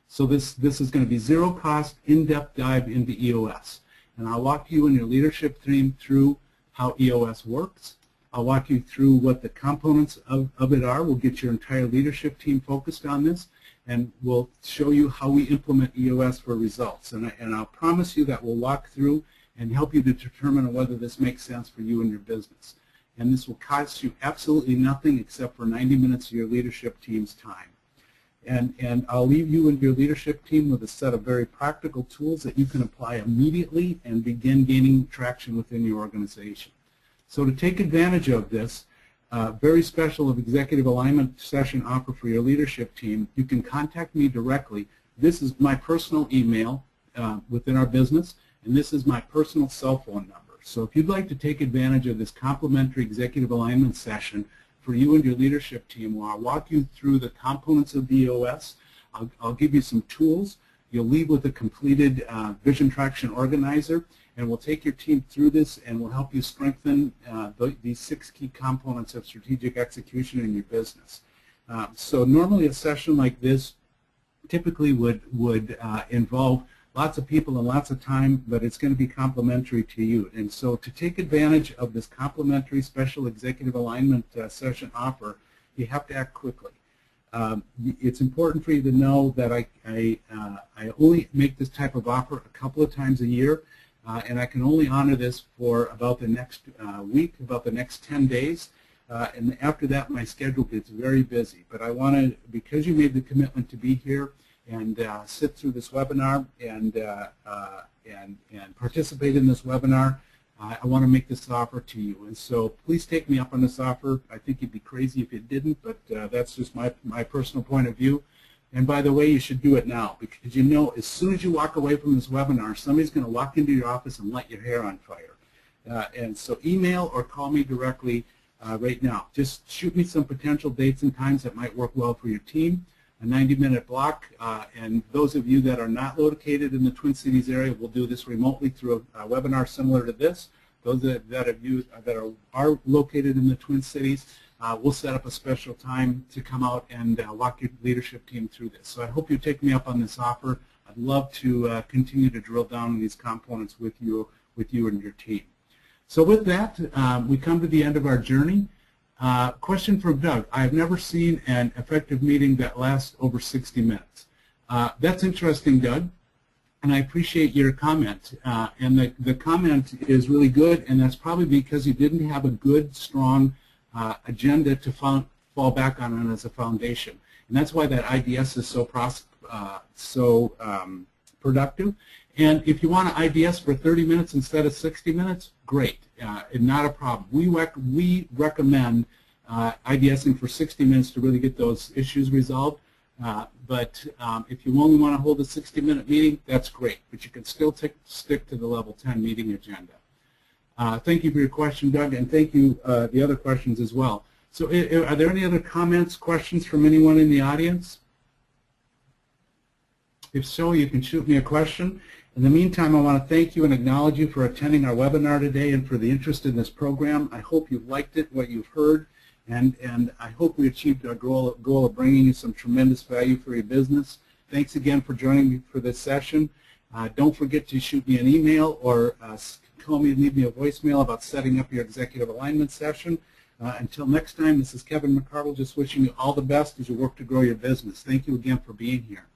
So this is going to be zero-cost, in-depth dive into EOS. And I'll walk you and your leadership team through how EOS works. I'll walk you through what the components of it are. We'll get your entire leadership team focused on this, and we'll show you how we implement EOS for results. And I'll promise you that we'll walk through and help you to determine whether this makes sense for you and your business. And this will cost you absolutely nothing except for 90 minutes of your leadership team's time. And I'll leave you and your leadership team with a set of very practical tools that you can apply immediately and begin gaining traction within your organization. So to take advantage of this very special executive alignment session offer for your leadership team, you can contact me directly. This is my personal email within our business, and this is my personal cell phone number. So if you'd like to take advantage of this complimentary executive alignment session for you and your leadership team, where I'll walk you through the components of the EOS, I'll give you some tools. You'll leave with a completed Vision Traction Organizer, and we'll take your team through this and we'll help you strengthen these 6 key components of strategic execution in your business. So normally a session like this typically would involve lots of people and lots of time, but it's going to be complimentary to you. And so to take advantage of this complimentary special executive alignment session offer, you have to act quickly. It's important for you to know that I only make this type of offer a couple of times a year, and I can only honor this for about the next week, about the next 10 days. And after that, my schedule gets very busy. But I want to, because you made the commitment to be here and sit through this webinar and participate in this webinar, I want to make this offer to you. And so please take me up on this offer. I think you'd be crazy if you didn't, but that's just my personal point of view. And by the way, you should do it now, because you know as soon as you walk away from this webinar, somebody's going to walk into your office and light your hair on fire. And so email or call me directly right now. Just shoot me some potential dates and times that might work well for your team. A 90-minute block, and those of you that are not located in the Twin Cities area will do this remotely through a webinar similar to this. Those that are located in the Twin Cities, we'll set up a special time to come out and walk your leadership team through this. So I hope you take me up on this offer. I'd love to continue to drill down on these components with you and your team. So with that, we come to the end of our journey. Question from Doug. I have never seen an effective meeting that lasts over 60 minutes. That's interesting, Doug, and I appreciate your comment. And the comment is really good, and that's probably because you didn't have a good, strong agenda to fall back on as a foundation. And that's why that IDS is so productive. And if you want to IDS for 30 minutes instead of 60 minutes, great, not a problem. We recommend IDSing for 60 minutes to really get those issues resolved. But if you only want to hold a 60-minute meeting, that's great. But you can still stick to the level 10 meeting agenda. Thank you for your question, Doug, and thank you the other questions as well. So are there any other comments, questions from anyone in the audience? If so, you can shoot me a question. In the meantime, I want to thank you and acknowledge you for attending our webinar today and for the interest in this program. I hope you've liked it, what you've heard, and I hope we achieved our goal of bringing you some tremendous value for your business. Thanks again for joining me for this session. Don't forget to shoot me an email or call me and leave me a voicemail about setting up your executive alignment session. Until next time, this is Kevin McArdle, just wishing you all the best as you work to grow your business. Thank you again for being here.